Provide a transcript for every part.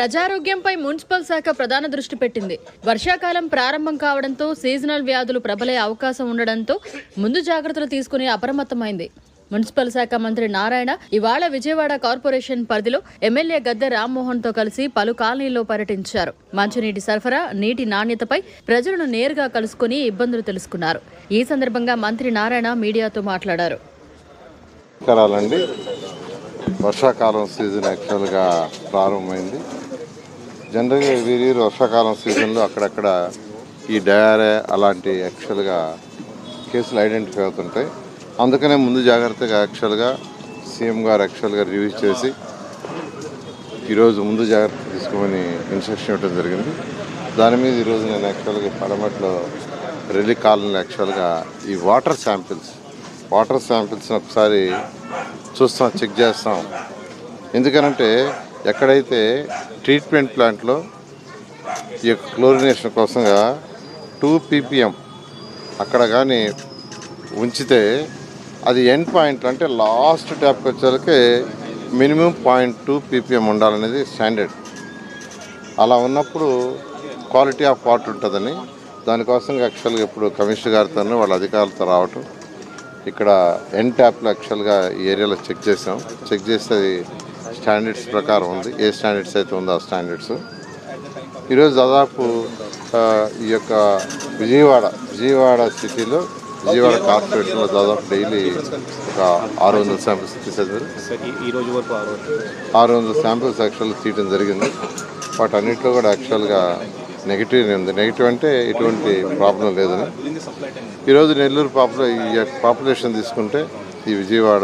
ప్రజారోగ్యంపై municipal శాఖ ప్రధాన దృష్టి పెట్టింది. వర్షాకాలం ప్రారంభం కావడంతో సీజనల్ వ్యాధులు ప్రబలే అవకాశం ఉండడంతో ముందు జాగ్రత్తలు తీసుకుని అప్రమత్తమైంది. మున్సిపల్ శాఖ మంత్రి నారాయణ ఇవాళ విజయవాడ కార్పొరేషన్ పరిధిలో ఎమ్మెల్యే గద్దె రామ్మోహన్ తో కలిసి పలు కాలనీల్లో పర్యటించారు. మంచినీటి సరఫరా, నీటి నాణ్యతపై ప్రజలను నేరుగా కలుసుకుని ఇబ్బందులు తెలుసుకున్నారు. ఈ సందర్భంగా మంత్రి నారాయణ మీడియాతో మాట్లాడారు. వర్షాకాలం సీజన్ యాక్చువల్గా ప్రారంభమైంది. జనరల్గా వీరి వర్షాకాలం సీజన్లో అక్కడక్కడ ఈ డయారియా అలాంటి యాక్చువల్గా కేసులు ఐడెంటిఫై అవుతుంటాయి. అందుకనే ముందు జాగ్రత్తగా యాక్చువల్గా సీఎం గారు యాక్చువల్గా రివ్యూ చేసి ఈరోజు ముందు జాగ్రత్త తీసుకోమని ఇన్స్ట్రక్షన్ ఇవ్వడం జరిగింది. దాని మీద ఈరోజు నేను యాక్చువల్గా పడమట్లో రెల్లి కాలనీలో యాక్చువల్గా ఈ వాటర్ శాంపిల్స్ని ఒకసారి చూస్తాం, చెక్ చేస్తాం. ఎందుకనంటే ఎక్కడైతే ట్రీట్మెంట్ ప్లాంట్లో ఈ యొక్క క్లోరినేషన్ కోసంగా 2 ppm అక్కడ కానీ ఉంచితే అది ఎండ్ పాయింట్ అంటే లాస్ట్ ట్యాప్కి వచ్చేసరికి మినిమం 0.2 ppm ఉండాలనేది స్టాండర్డ్. అలా ఉన్నప్పుడు క్వాలిటీ ఆఫ్ వాటర్ ఉంటుందని దానికోసం యాక్చువల్గా ఇప్పుడు కమిషనర్ గారితో వాళ్ళ అధికారులతో రావటం, ఇక్కడ ఎండ్ ట్యాప్లో యాక్చువల్గా ఈ ఏరియాలో చెక్ చేసాం. చెక్ చేస్తే అది స్టాండర్డ్స్ ప్రకారం ఉంది. ఏ స్టాండర్డ్స్ అయితే ఉందో ఆ స్టాండర్డ్స్. ఈరోజు దాదాపు ఈ యొక్క విజయవాడ సిటీలో విజయవాడ కార్పొరేషన్లో దాదాపు డైలీ ఒక 600 శాంపిల్స్ తీసేది. 600 శాంపిల్స్ యాక్చువల్గా తీయడం జరిగింది. వాటన్నిటిలో కూడా యాక్చువల్గా నెగిటివ్ ఉంది. నెగిటివ్ అంటే ఎటువంటి ప్రాబ్లం లేదని. ఈరోజు నెల్లూరు పాపులేషన్ తీసుకుంటే ఈ విజయవాడ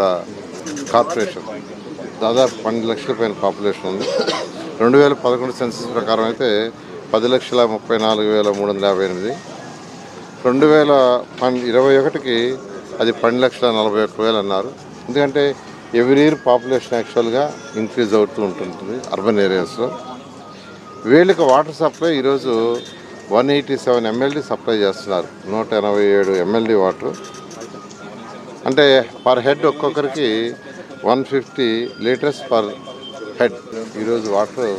కార్పొరేషన్ దాదాపు 12 లక్షల పైన పాపులేషన్ ఉంది. 2011 సెన్సస్ ప్రకారం అయితే 10,34,358. 2021కి అది 12,41,000 అన్నారు. ఎందుకంటే ఎవ్రీ ఇయర్ పాపులేషన్ యాక్చువల్గా ఇంక్రీజ్ అవుతూ ఉంటుంది అర్బన్ ఏరియాస్లో. వీళ్ళకి వాటర్ సప్లై ఈరోజు 187 MLD సప్లై చేస్తున్నారు. 187 MLD వాటర్ అంటే పర్ హెడ్ ఒక్కొక్కరికి 150 లీటర్స్ పర్ హెడ్ ఈరోజు వాటర్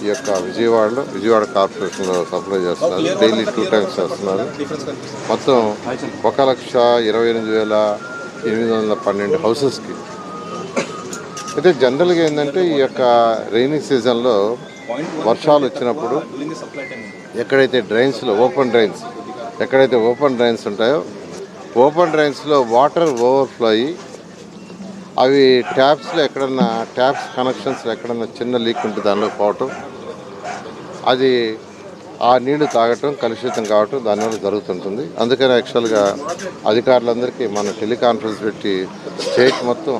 ఈ యొక్క విజయవాడ కార్పొరేషన్లో సప్లై చేస్తున్నారు. డైలీ 2 times చేస్తున్నారు. మొత్తం 1,28,812 హౌసెస్కి. అయితే జనరల్గా ఏంటంటే ఈ యొక్క రైనీ సీజన్లో వర్షాలు వచ్చినప్పుడు ఎక్కడైతే ఓపెన్ డ్రైన్స్ ఉంటాయో ఓపెన్ డ్రైన్స్లో వాటర్ ఓవర్ఫ్లో అయ్యి అవి ట్యాప్స్ కనెక్షన్స్లో ఎక్కడన్నా చిన్న లీక్ ఉంటే దానిలో పోవటం, అది ఆ నీళ్లు తాగటం, కలుషితం కావటం దానివల్ల జరుగుతుంటుంది. అందుకని యాక్చువల్గా అధికారులందరికీ మనం టెలికాన్ఫరెన్స్ పెట్టి స్టేట్ మొత్తం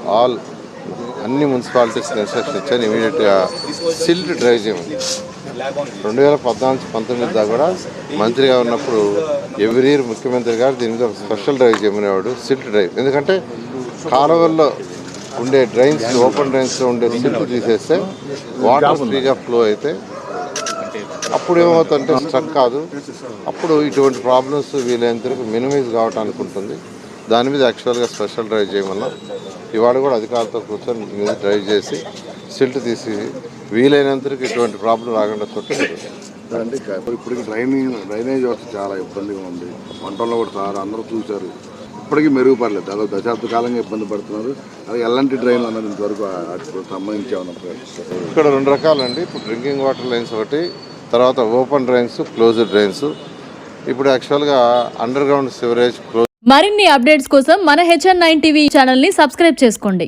అన్ని మున్సిపాలిటీస్కి ఇన్స్ట్రక్షన్ ఇచ్చాను. ఇమీడియట్గా సిల్ట్ డ్రైవ్ చేయమని. 2014-19 దాకా కూడా మంత్రిగా ఉన్నప్పుడు ఎవ్రీ ఇయర్ ముఖ్యమంత్రి గారు దీని మీద ఒక స్పెషల్ డ్రైవ్ చేయమనేవాడు, సిల్ట్ డ్రైవ్. ఎందుకంటే కాలువల్లో ఉండే ఓపెన్ డ్రైన్స్లో ఉండే సిల్ట్ తీసేస్తే వాటర్ ఫ్రీగా ఫ్లో అయితే అప్పుడు ఏమవుతుందంటే స్ట్రక్ కాదు. అప్పుడు ఇటువంటి ప్రాబ్లమ్స్ వీలైనంత వరకు మినిమైజ్ కావటానికి ఉంటుంది. దాని మీద యాక్చువల్గా స్పెషల్ డ్రైవ్ చేయమన్నాం. ఇవాళ కూడా అధికారులతో కూర్చొని మీద డ్రైవ్ చేసి సిల్ట్ తీసి వీలైనంతరకు ఇటువంటి ప్రాబ్లం రాకుండా చుట్టూ. అంటే ఇప్పటికి డ్రైనేజ్ వ్యవస్థ చాలా ఇబ్బందిగా ఉంది. వంటల్లో కూడా సార్ అందరూ చూశారు, ఇప్పటికీ మెరుగుపడలేదు. దాదాపు దశాబ్ద కాలంగా ఇబ్బంది పడుతున్నారు. అది ఎలాంటి డ్రైన్ అన్నది ఇంతవరకు సంబంధించి ఇక్కడ 2 రకాలండి. ఇప్పుడు డ్రింకింగ్ వాటర్ లైన్స్ ఒకటి, తర్వాత ఓపెన్ డ్రైన్స్, క్లోజ్డ్ డ్రైన్స్. ఇప్పుడు యాక్చువల్గా అండర్ గ్రౌండ్ సివరేజ్. మరిన్ని అప్డేట్స్ కోసం మన HN9 TV ఛానల్ని సబ్స్క్రైబ్ చేసుకోండి.